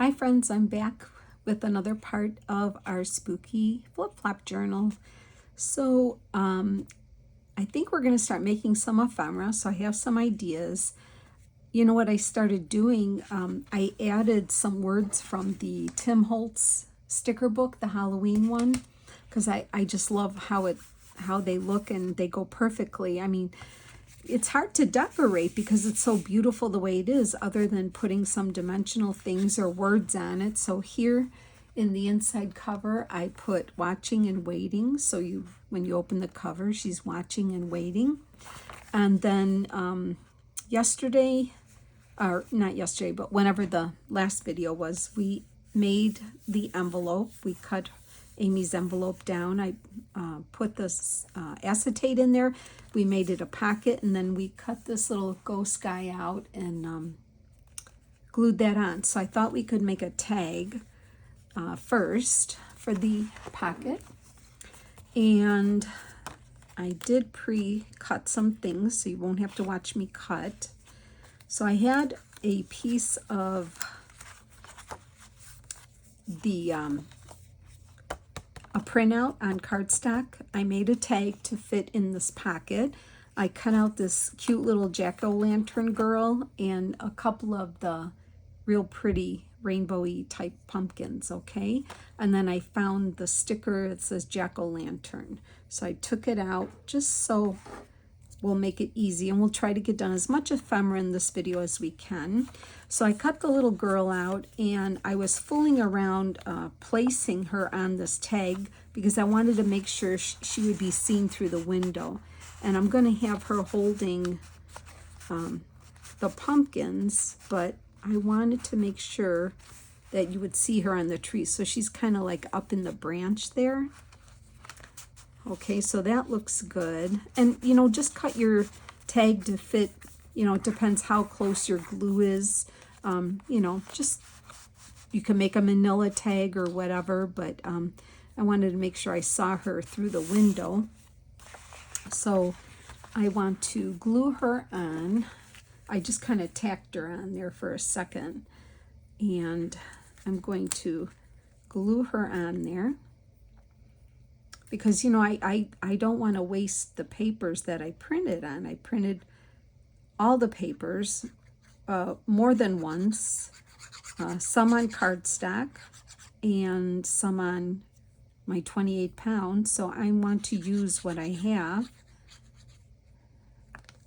Hi friends, I'm back with another part of our spooky flip-flop journal. So I think we're going to start making some ephemera, so I have some ideas. You know what I started doing? I added some words from the Tim Holtz sticker book, the Halloween one, because I just love how they look and they go perfectly. I mean, it's hard to decorate because it's so beautiful the way it is, other than putting some dimensional things or words on it. So here in the inside cover, I put watching and waiting. So when you open the cover, she's watching and waiting. And then yesterday, or not yesterday, but whenever the last video was, we made the envelope. We cut Amy's envelope down. I put this acetate in there. We made it a pocket, and then we cut this little ghost guy out and glued that on. So I thought we could make a tag first for the pocket. And I did pre-cut some things, so you won't have to watch me cut. So I had a piece of the a printout on cardstock. I made a tag to fit in this pocket. I cut out this cute little jack-o'-lantern girl and a couple of the real pretty rainbowy type pumpkins, okay? And then I found the sticker that says jack-o'-lantern. So I took it out just so we'll make it easy, and we'll try to get done as much ephemera in this video as we can. So I cut the little girl out, and I was fooling around placing her on this tag because I wanted to make sure she would be seen through the window. And I'm going to have her holding the pumpkins, but I wanted to make sure that you would see her on the tree. So she's kind of like up in the branch there. Okay, so that looks good. And, you know, just cut your tag to fit, you know, it depends how close your glue is. You know, just, you can make a manila tag or whatever, but I wanted to make sure I saw her through the window. So I want to glue her on. I just kind of tacked her on there for a second. And I'm going to glue her on there. Because, you know, I don't want to waste the papers that I printed on. I printed all the papers more than once, some on cardstock and some on my 28 pounds. So I want to use what I have.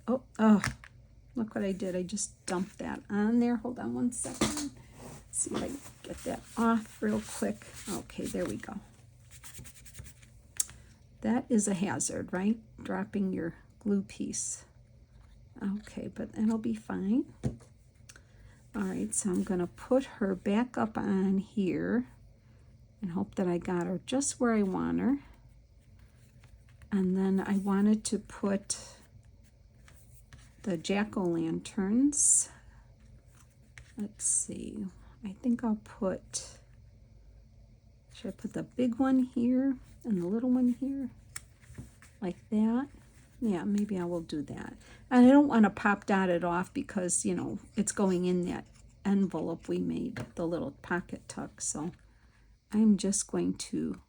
Oh, look what I did. I just dumped that on there. Hold on one second. Let's see if I can get that off real quick. Okay, there we go. That is a hazard, right? Dropping your glue piece. Okay, but it'll be fine. All right, so I'm going to put her back up on here and hope that I got her just where I want her. And then I wanted to put the jack-o'-lanterns. Let's see. I think I'll put, should I put the big one here and the little one here, like that? Yeah, maybe I will do that. And I don't want to pop dot it off because, you know, it's going in that envelope we made, the little pocket tuck. So I'm just going to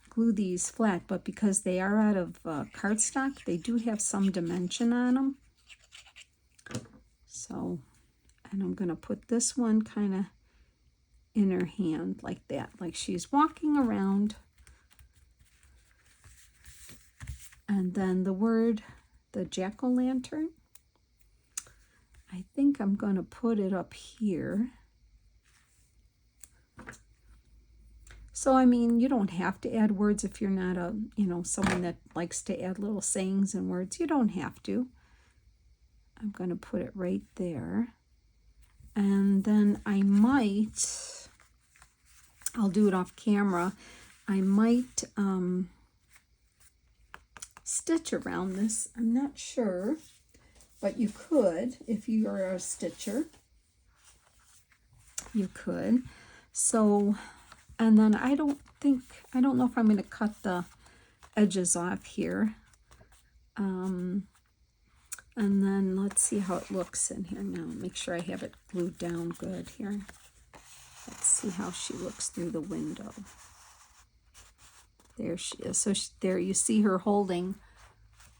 glue these flat, but because they are out of cardstock, they do have some dimension on them. So, and I'm going to put this one kind of in her hand like that, like she's walking around. And then the word, the jack-o'-lantern, I think I'm going to put it up here. So, I mean, you don't have to add words if you're not a, you know, someone that likes to add little sayings and words. You don't have to. I'm going to put it right there. And then I might, I'll do it off camera, I might stitch around this. I'm not sure, but you could if you are a stitcher. You could. So, and then I don't know if I'm going to cut the edges off here. And then let's see how it looks in here now. Make sure I have it glued down good here. Let's see how she looks through the window. There she is. So there you see her holding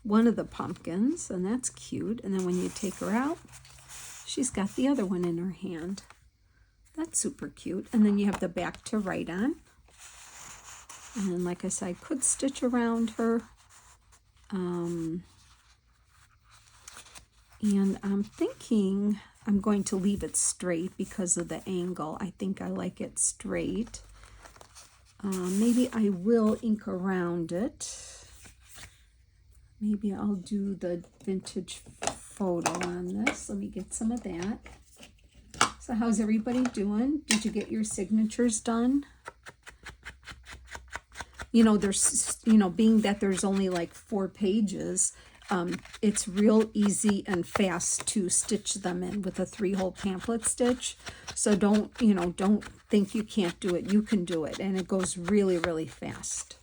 one of the pumpkins, and that's cute. And then when you take her out, she's got the other one in her hand. That's super cute. And then you have the back to write on. And then, like I said, I could stitch around her. And I'm thinking I'm going to leave it straight because of the angle. I think I like it straight. Maybe I will ink around it. Maybe I'll do the vintage photo on this. Let me get some of that. So how's everybody doing? Did you get your signatures done? You know, there's, you know, being that there's only like 4 pages, it's real easy and fast to stitch them in with a 3-hole pamphlet stitch. So don't think you can't do it. You can do it, and it goes really, really fast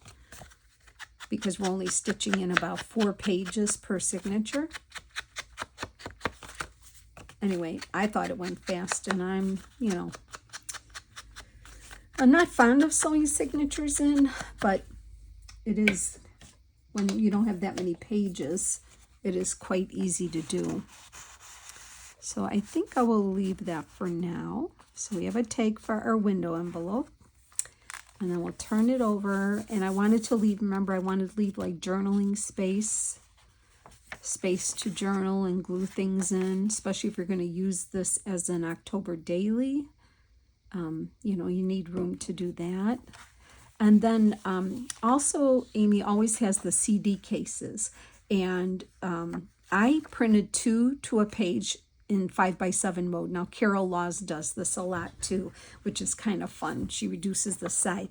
because we're only stitching in about 4 pages per signature. Anyway, I thought it went fast, and I'm not fond of sewing signatures in, but it is, when you don't have that many pages, it is quite easy to do. So I think I will leave that for now. So we have a tag for our window envelope, and then we'll turn it over. And I wanted to leave, remember, I wanted to leave like journaling space to journal and glue things in, especially if you're going to use this as an October daily. You know, you need room to do that. And then also, Amy always has the CD cases. And I printed 2 to a page in 5x7 mode. Now, Carol Laws does this a lot too, which is kind of fun. She reduces the side.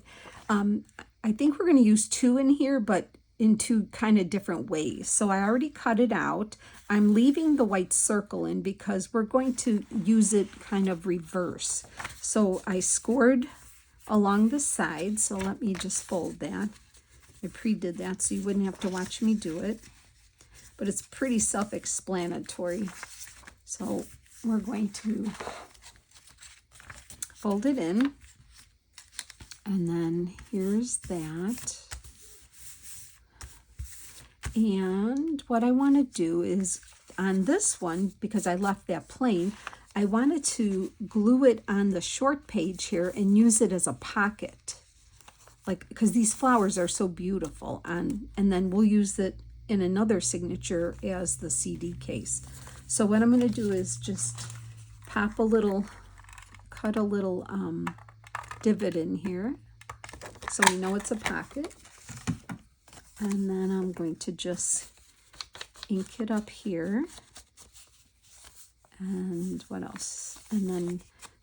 I think we're going to use 2 in here, but in 2 kind of different ways. So I already cut it out. I'm leaving the white circle in because we're going to use it kind of reverse. So I scored along the side. So let me just fold that. I pre-did that so you wouldn't have to watch me do it. But it's pretty self-explanatory. So we're going to fold it in. And then here's that. And what I want to do is, on this one, because I left that plain, I wanted to glue it on the short page here and use it as a pocket. Like, because these flowers are so beautiful. And then we'll use it in another signature as the CD case. So what I'm going to do is just cut a little divot in here so we know it's a pocket. And then I'm going to just ink it up here. And what else? And then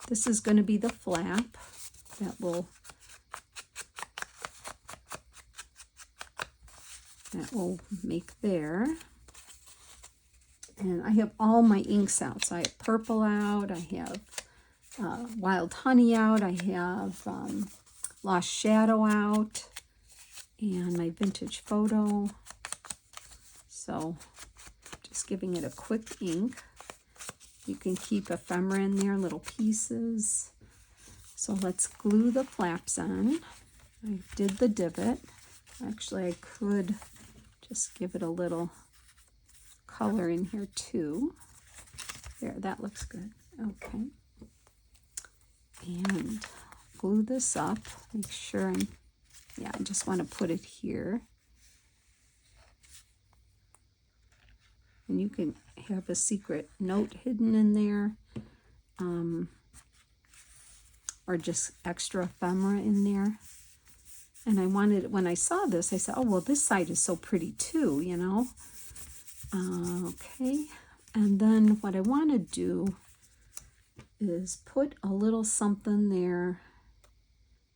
this is going to be the flap that we'll make there. And I have all my inks out. So I have purple out, I have wild honey out, I have lost shadow out, and my vintage photo. So just giving it a quick ink. You can keep ephemera in there, little pieces. So let's glue the flaps on. I did the divot. Actually, I could just give it a little color in here too. There, that looks good. Okay. And glue this up. Make sure I just want to put it here. And you can have a secret note hidden in there, or just extra ephemera in there. And I wanted, when I saw this, I said, oh, well, this side is so pretty too, you know. Okay, and then what I want to do is put a little something there.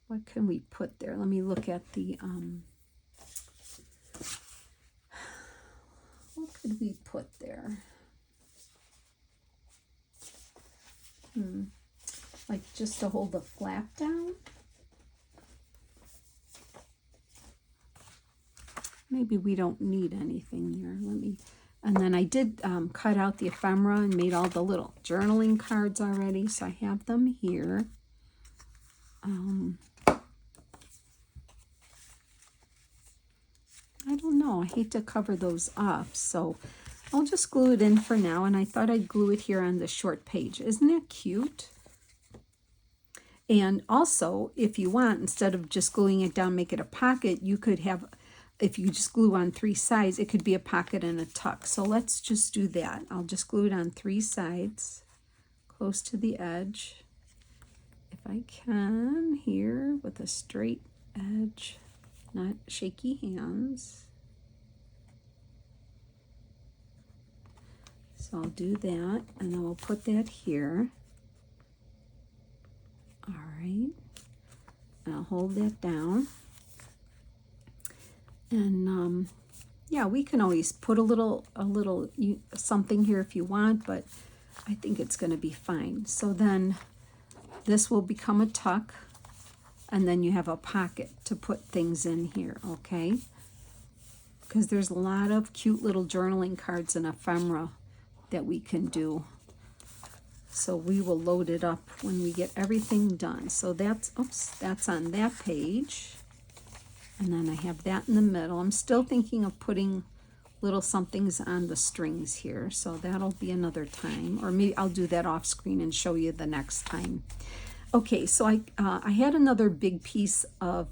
What can we put there? Let me look at the, what could we put there? Like just to hold the flap down? Maybe we don't need anything there. And then I did cut out the ephemera and made all the little journaling cards already, so I have them here. I don't know. I hate to cover those up, so I'll just glue it in for now. And I thought I'd glue it here on the short page. Isn't that cute? And also, if you want, instead of just gluing it down, make it a pocket, you could have, if you just glue on 3 sides, it could be a pocket and a tuck. So let's just do that. I'll just glue it on 3 sides, close to the edge. If I can, here with a straight edge, not shaky hands. So I'll do that, and then we'll put that here. All right, I'll hold that down. And yeah, we can always put a little something here if you want, but I think it's going to be fine. So then this will become a tuck, and then you have a pocket to put things in here, okay? Because there's a lot of cute little journaling cards and ephemera that we can do. So we will load it up when we get everything done. So that's, oops, that's on that page. And then I have that in the middle. I'm still thinking of putting little somethings on the strings here. So that'll be another time. Or maybe I'll do that off screen and show you the next time. Okay, so I had another big piece of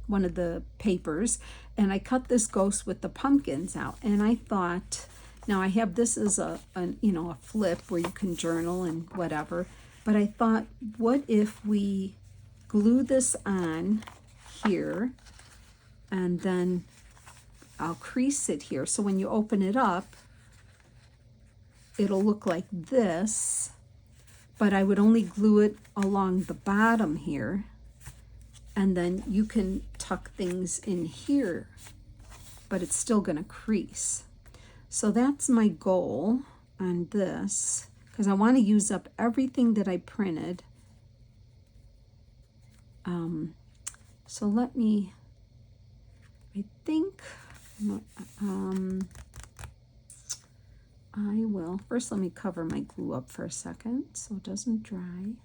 one of the papers. And I cut this ghost with the pumpkins out. And I thought, now I have this as a flip where you can journal and whatever, but I thought, what if we glue this on here, and then I'll crease it here, so when you open it up, it'll look like this, but I would only glue it along the bottom here, and then you can tuck things in here, but it's still going to crease. So that's my goal on this, because I want to use up everything that I printed. So let me, I think, I will, first let me cover my glue up for a second so it doesn't dry.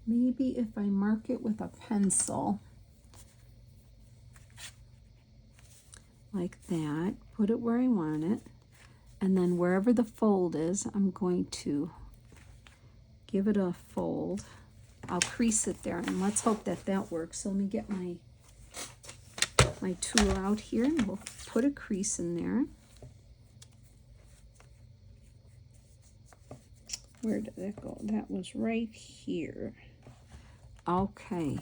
Maybe if I mark it with a pencil, like that, put it where I want it, and then wherever the fold is, I'm going to give it a fold. I'll crease it there, and let's hope that that works. So let me get my tool out here, and we'll put a crease in there. Where did that go? That was right here. Okay.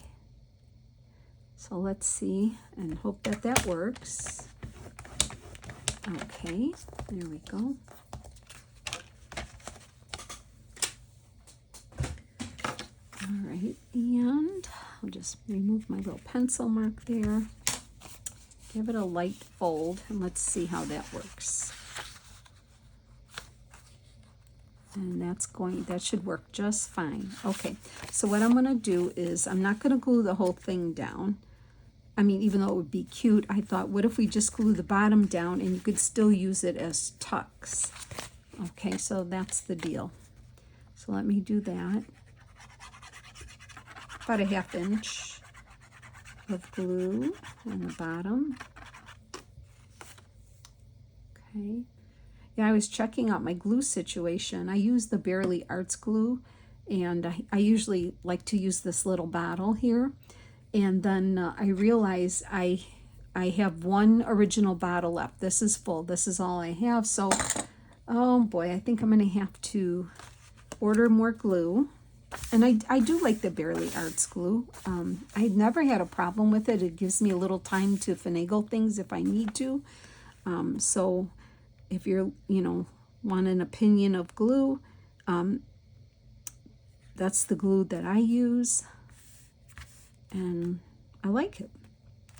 So let's see and hope that that works. Okay, there we go. All right, and I'll just remove my little pencil mark there. Give it a light fold, and let's see how that works. And that should work just fine. Okay, so what I'm gonna do is, I'm not gonna glue the whole thing down. I mean, even though it would be cute, I thought, what if we just glue the bottom down and you could still use it as tucks? Okay, so that's the deal. So let me do that. About a 1/2 inch of glue on the bottom. Okay. Yeah, I was checking out my glue situation. I use the Barely Arts glue, and I usually like to use this little bottle here. And then I realize I have one original bottle left. This is full. This is all I have. So, oh boy, I think I'm going to have to order more glue. And I do like the Barely Arts glue. I never had a problem with it. It gives me a little time to finagle things if I need to. So if you're, want an opinion of glue, that's the glue that I use. And I like it.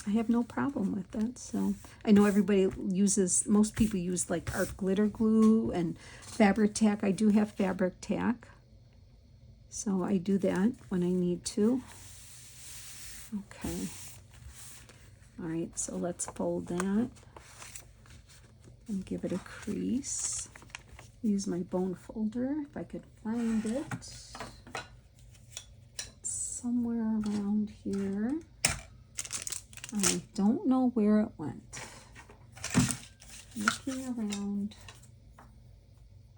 I have no problem with that. So I know most people use like art glitter glue and fabric tack. I do have fabric tack. So I do that when I need to. Okay. All right, so let's fold that and give it a crease. Use my bone folder if I could find it. Let's somewhere around here. I don't know where it went. Looking around.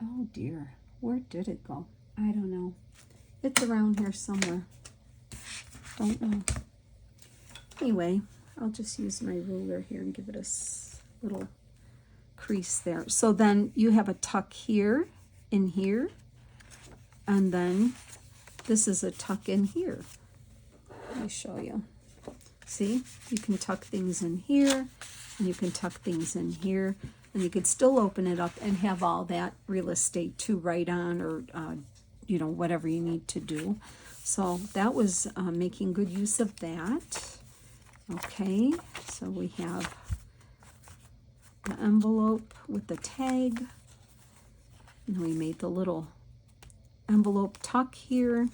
Oh dear, where did it go? I don't know. It's around here somewhere. Don't know. Anyway, I'll just use my ruler here and give it a little crease there. So then you have a tuck here, in here, and then this is a tuck in here. Let me show you. See, you can tuck things in here, and you can tuck things in here, and you could still open it up and have all that real estate to write on, or you know, whatever you need to do. So that was making good use of that. Okay, so we have the envelope with the tag, and we made the little envelope tuck here.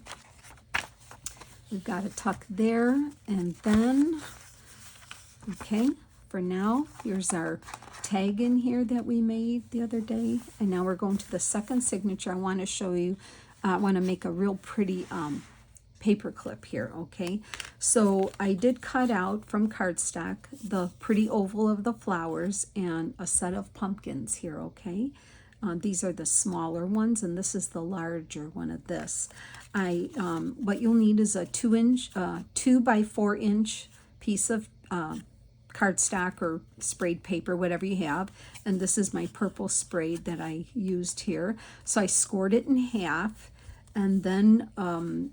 We've got a tuck there, and then, okay, for now, here's our tag in here that we made the other day. And now we're going to the second signature. I want to show you, I want to make a real pretty paper clip here, okay? So I did cut out from cardstock the pretty oval of the flowers and a set of pumpkins here, okay? These are the smaller ones, and this is the larger one of this. What you'll need is a 2 by 4 inch piece of cardstock or sprayed paper, whatever you have. And this is my purple sprayed that I used here. So I scored it in half, and then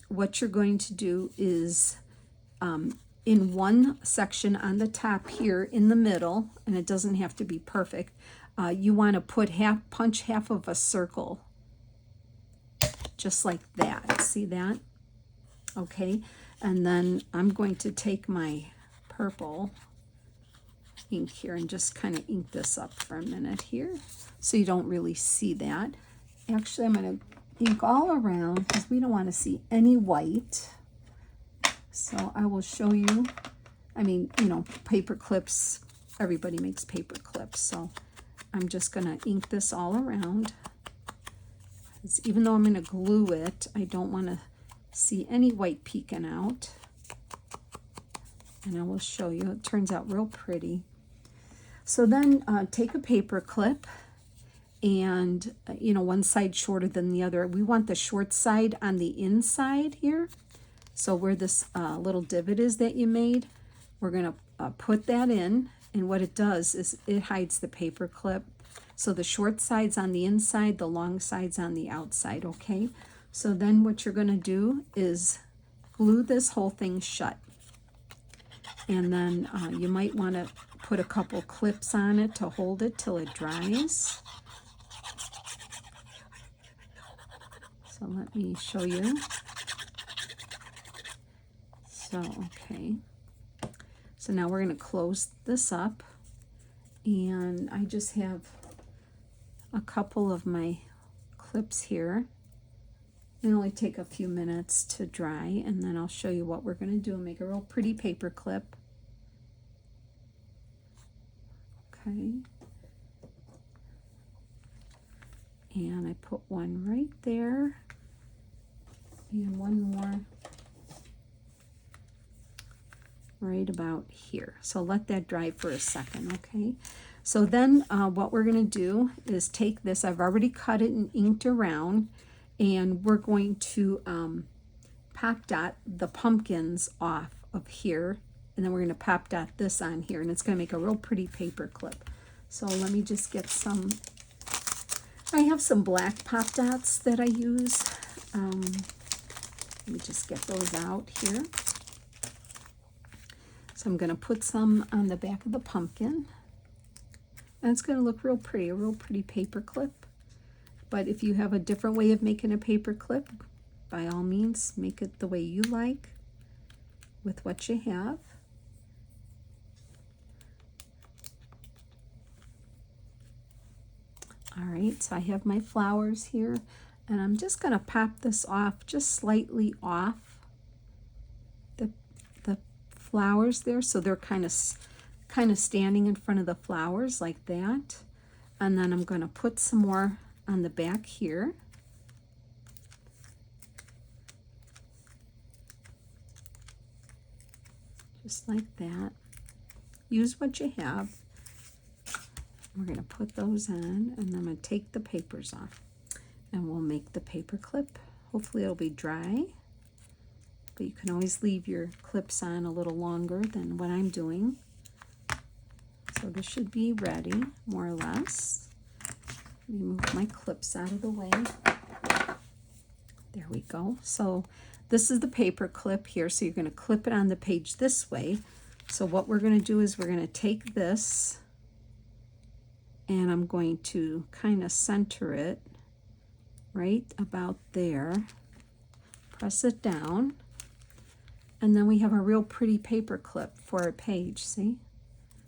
what you're going to do is in one section on the top here in the middle, and it doesn't have to be perfect, you want to punch half of a circle, just like that. See that? Okay, and then I'm going to take my purple ink here and just kind of ink this up for a minute here, so you don't really see that. Actually, I'm going to ink all around because we don't want to see any white. So I will show you. I mean, you know, paper clips, everybody makes paper clips, so I'm just going to ink this all around. Even though I'm going to glue it, I don't want to see any white peeking out. And I will show you. It turns out real pretty. So then take a paper clip, and you know, one side shorter than the other. We want the short side on the inside here. So where this little divot is that you made, we're going to put that in, and what it does is it hides the paper clip. So the short side's on the inside, the long side's on the outside, okay? So then what you're going to do is glue this whole thing shut. And then you might want to put a couple clips on it to hold it till it dries. So let me show you. So, okay. So now we're going to close this up, and I just have a couple of my clips here. They only take a few minutes to dry, and then I'll show you what we're going to do and make a real pretty paper clip. Okay. And I put one right there, and one more right about here. So let that dry for a second, okay? So then what we're going to do is take this. I've already cut it and inked around, and we're going to pop dot the pumpkins off of here, and then we're going to pop dot this on here, and it's going to make a real pretty paper clip. So let me just get some. I have some black pop dots that I use. Let me just get those out here. So I'm going to put some on the back of the pumpkin. And it's going to look real pretty, a real pretty paper clip. But if you have a different way of making a paper clip, by all means, make it the way you like with what you have. All right, so I have my flowers here, and I'm just going to pop this off, just slightly off the flowers there, so they're kind of standing in front of the flowers like that. And then I'm going to put some more on the back here. just like that. Use what you have. We're going to put those on, and then I'm going to take the papers off, and we'll make the paper clip. Hopefully it'll be dry, but you can always leave your clips on a little longer than what I'm doing. So this should be ready, more or less. Let me move my clips out of the way. There we go. So this is the paper clip here, so you're going to clip it on the page this way. So what we're going to do is we're going to take this, and I'm going to kind of center it right about there. Press it down, and then we have a real pretty paper clip for a page, see?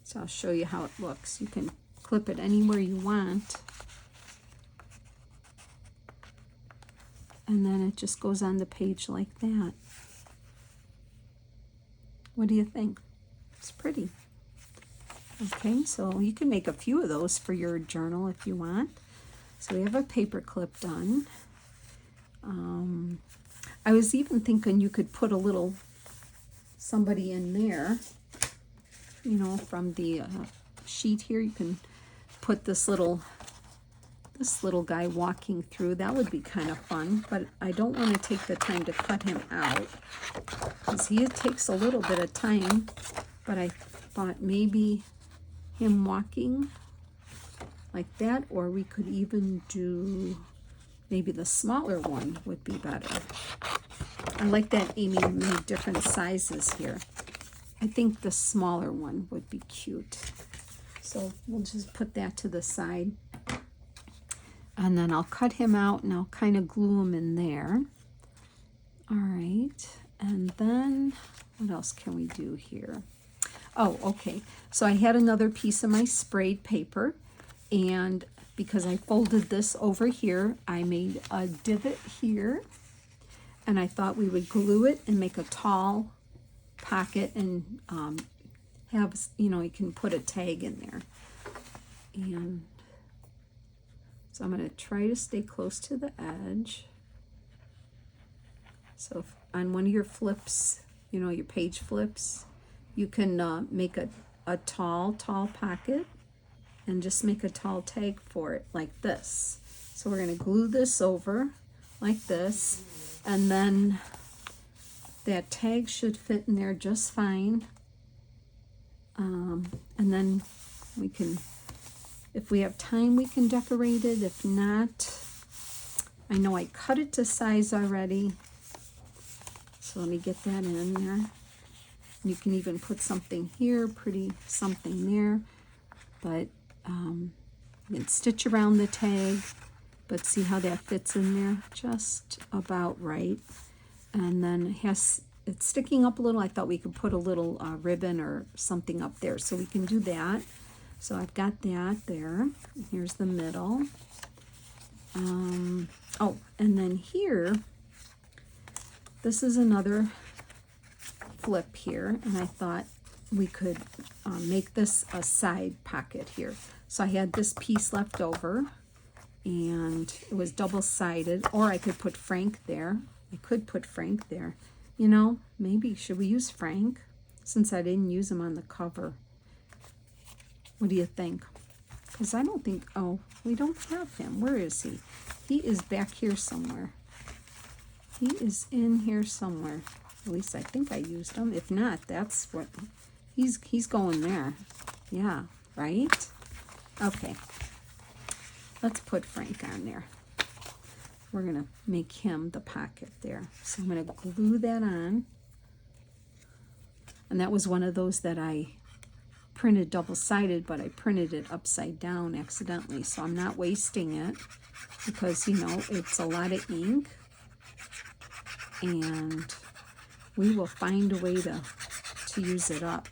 So I'll show you how it looks. You can clip it anywhere you want, and then it just goes on the page like that. What do you think? It's pretty. Okay, so you can make a few of those for your journal if you want. So we have a paper clip done. I was even thinking you could put a little somebody in there, you know, from the sheet here. You can put this little guy walking through. That would be kind of fun, but I don't want to take the time to cut him out because it takes a little bit of time, but I thought maybe him walking like that, or we could even do maybe the smaller one would be better. I like that Amy made different sizes here. I think the smaller one would be cute. So we'll just put that to the side. And then I'll cut him out and I'll kind of glue him in there. All right. And then what else can we do here? Oh, okay. So I had another piece of my sprayed paper, and because I folded this over here, I made a divot here, and I thought we would glue it and make a tall pocket and have, you know, you can put a tag in there. And so I'm going to try to stay close to the edge. So if on one of your flips, you know, your page flips, you can make a tall pocket and just make a tall tag for it like this. So we're going to glue this over like this, and then that tag should fit in there just fine. And then we can, if we have time, we can decorate it. If not, I know I cut it to size already. So let me get that in there. You can even put something here, pretty something there, but you can stitch around the tag, but see how that fits in there? Just about right. And then it's sticking up a little. I thought we could put a little ribbon or something up there, so we can do that. So I've got that there. Here's the middle. Oh, and then here, this is another flip here, and I thought we could make this a side pocket here. So I had this piece left over, and it was double-sided, or I could put Frank there. I could put Frank there. You know, maybe should we use Frank since I didn't use him on the cover? What do you think? Because I don't think, oh, we don't have him. Where is he? He is back here somewhere. He is in here somewhere. At least I think I used him. If not, that's what he's going there. Yeah, right? Okay. Let's put Frank on there. We're going to make him the pocket there. So I'm going to glue that on. And that was one of those that I printed double-sided, but I printed it upside down accidentally. So I'm not wasting it because, you know, it's a lot of ink. And we will find a way to use it up.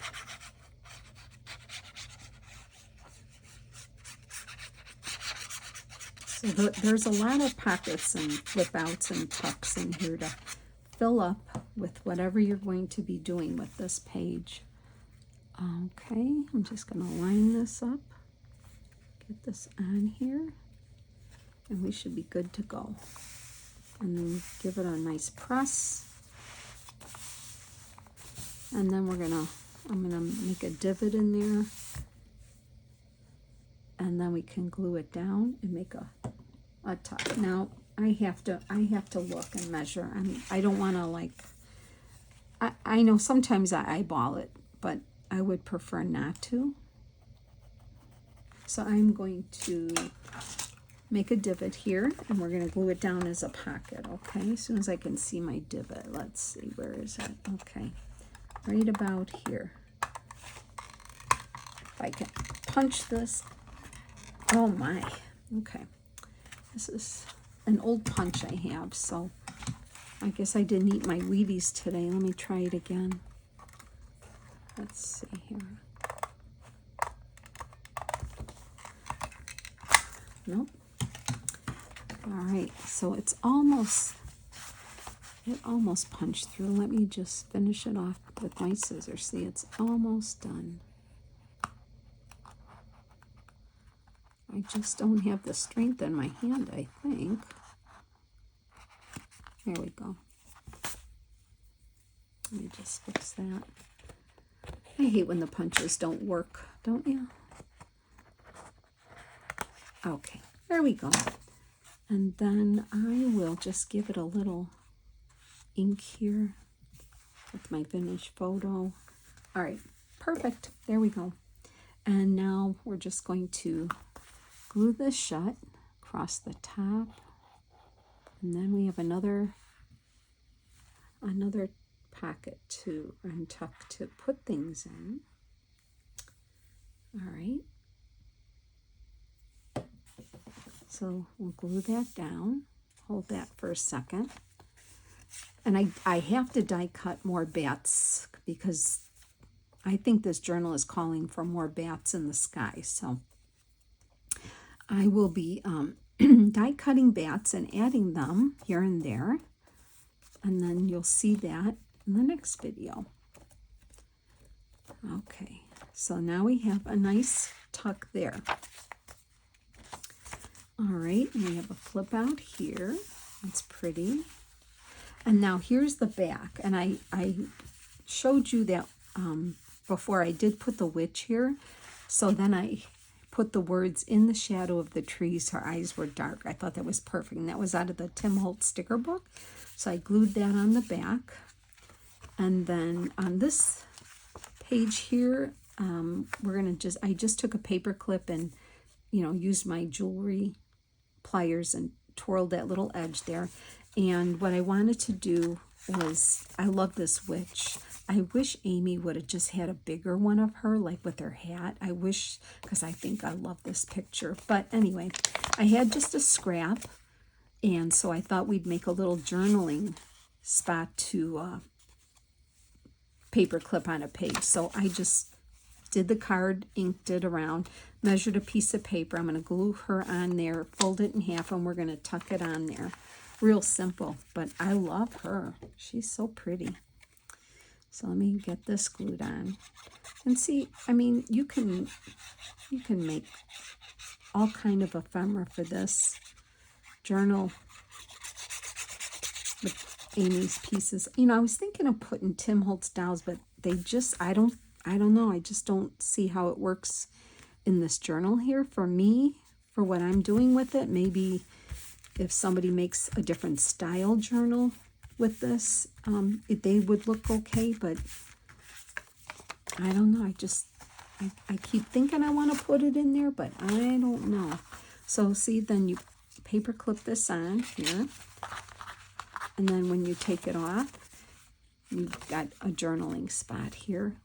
So there's a lot of pockets and flip outs and tucks in here to fill up with whatever you're going to be doing with this page. Okay, I'm just going to line this up, get this on here, and we should be good to go. And then give it a nice press. And then I'm gonna make a divot in there, and then we can glue it down and make a tuck. Now I have to look and measure. I don't want to, like, I know sometimes I eyeball it, but I would prefer not to. So I'm going to make a divot here, and we're going to glue it down as a pocket, okay? As soon as I can see my divot. Let's see, where is it? Okay, right about here. If I can punch this. Oh my, okay. This is an old punch I have, so I guess I didn't eat my Wheaties today. Let me try it again. Let's see here. Nope. All right, so it almost punched through. Let me just finish it off with my scissors. See, it's almost done. I just don't have the strength in my hand, I think. There we go. Let me just fix that. I hate when the punches don't work, don't you? Okay, there we go. And then I will just give it a little ink here with my finished photo. All right, perfect. There we go. And now we're just going to glue this shut across the top. And then we have another pocket to untuck to put things in. All right. So we'll glue that down. Hold that for a second. And I have to die cut more bats because I think this journal is calling for more bats in the sky. So I will be die cutting bats and adding them here and there. And then you'll see that in the next video. Okay, so now we have a nice tuck there. All right, and we have a flip out here. That's pretty. And now here's the back. And I showed you that before I did put the witch here. So then I put the words in the shadow of the trees. Her eyes were dark. I thought that was perfect. And that was out of the Tim Holtz sticker book. So I glued that on the back. And then on this page here, I just took a paper clip and, used my jewelry pliers and twirled that little edge there. And what I wanted to do was, I love this witch. I wish Amy would have just had a bigger one of her, like with her hat. I wish, because I think I love this picture. But anyway, I had just a scrap, and so I thought we'd make a little journaling spot to paper clip on a page. So I just did the card, inked it around, measured a piece of paper. I'm going to glue her on there, fold it in half, and we're going to tuck it on there. Real simple, but I love her. She's so pretty. So let me get this glued on. And see, I mean, you can make all kind of ephemera for this journal with Amy's pieces. I was thinking of putting Tim Holtz dolls, but they just, I don't know. I just don't see how it works in this journal here for me, for what I'm doing with it. Maybe if somebody makes a different style journal with this, they would look okay, but I don't know. I keep thinking I want to put it in there, but I don't know. So see, then you paper clip this on here, and then when you take it off, you've got a journaling spot here.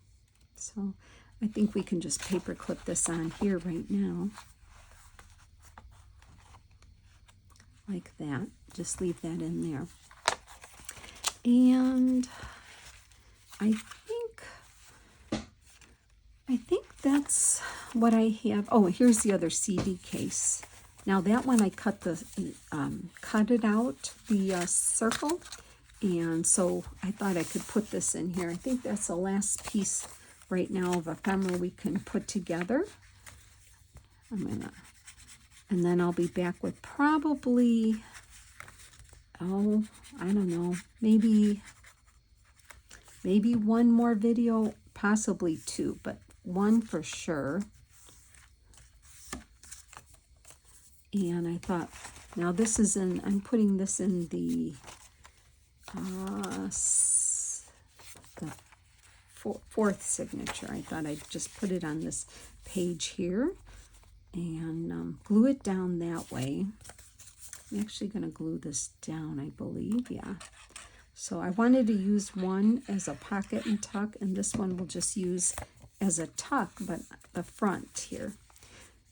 So I think we can just paper clip this on here right now. Like that. Just leave that in there. And I think that's what I have. Oh, here's the other CD case. Now that one I cut it out, the circle, and so I thought I could put this in here. I think that's the last piece right now of ephemera we can put together. And then I'll be back with probably, I don't know, maybe maybe one more video, possibly two, but one for sure. And I thought, now this is in, I'm putting this in the fourth signature. I thought I'd just put it on this page here and glue it down that way. I'm actually going to glue this down, I believe. Yeah. So I wanted to use one as a pocket and tuck, and this one we'll just use as a tuck, but the front here.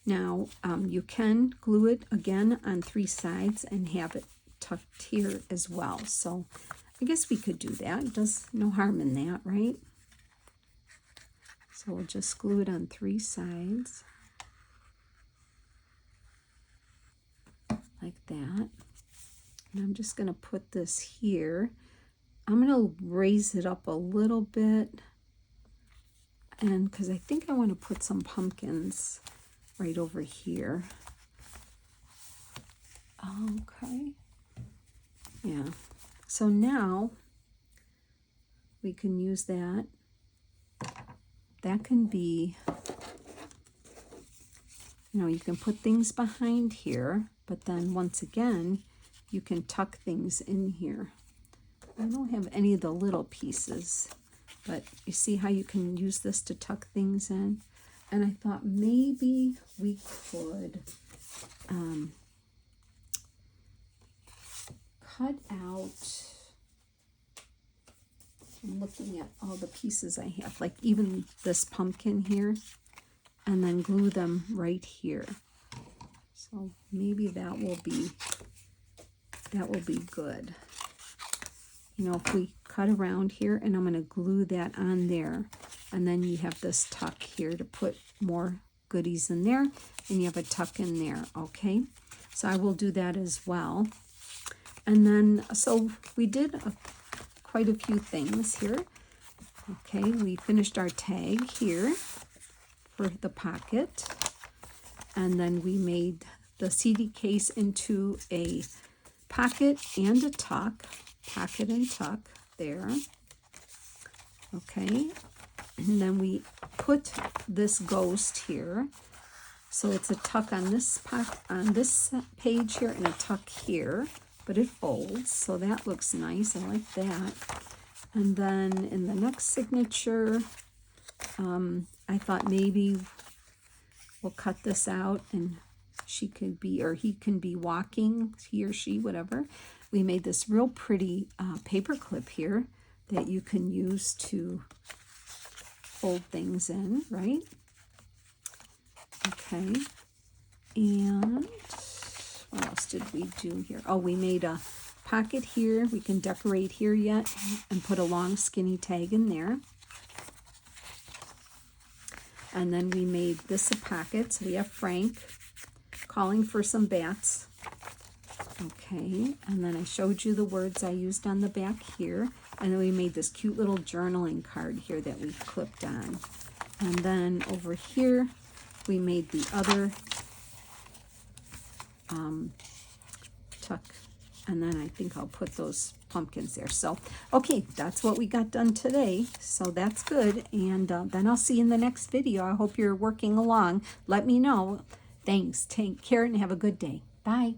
Now, you can glue it again on 3 sides and have it tucked here as well. So I guess we could do that. There's no harm in that, right? So we'll just glue it on 3 sides. Like that. And I'm just going to put this here. I'm going to raise it up a little bit. And because I think I want to put some pumpkins right over here. Okay. Yeah. So now we can use that. That can be, you know, you can put things behind here, but then once again, you can tuck things in here. I don't have any of the little pieces, but you see how you can use this to tuck things in? And I thought maybe we could cut out, I'm looking at all the pieces I have, like even this pumpkin here, and then glue them right here. So maybe that will be good. You know, if we cut around here, and I'm going to glue that on there, and then you have this tuck here to put more goodies in there, and you have a tuck in there, okay? So I will do that as well. And then, so we did quite a few things here. Okay, we finished our tag here for the pocket, and then we made the CD case into a pocket and a tuck, pocket and tuck there. Okay, and then we put this ghost here, so it's a tuck on this page here and a tuck here, but it folds, so that looks nice. I like that. And then in the next signature, I thought maybe we'll cut this out and she could be, or he can be walking, he or she, whatever. We made this real pretty paper clip here that you can use to fold things in, right? Okay. And what else did we do here? Oh, we made a pocket here. We can decorate here yet and put a long skinny tag in there. And then we made this a pocket. So we have Frank calling for some bats. Okay, and then I showed you the words I used on the back here. And then we made this cute little journaling card here that we clipped on. And then over here, we made the other tuck. And then I think I'll put those pumpkins there. So, okay, that's what we got done today. So that's good. And then I'll see you in the next video. I hope you're working along. Let me know. Thanks. Take care and have a good day. Bye.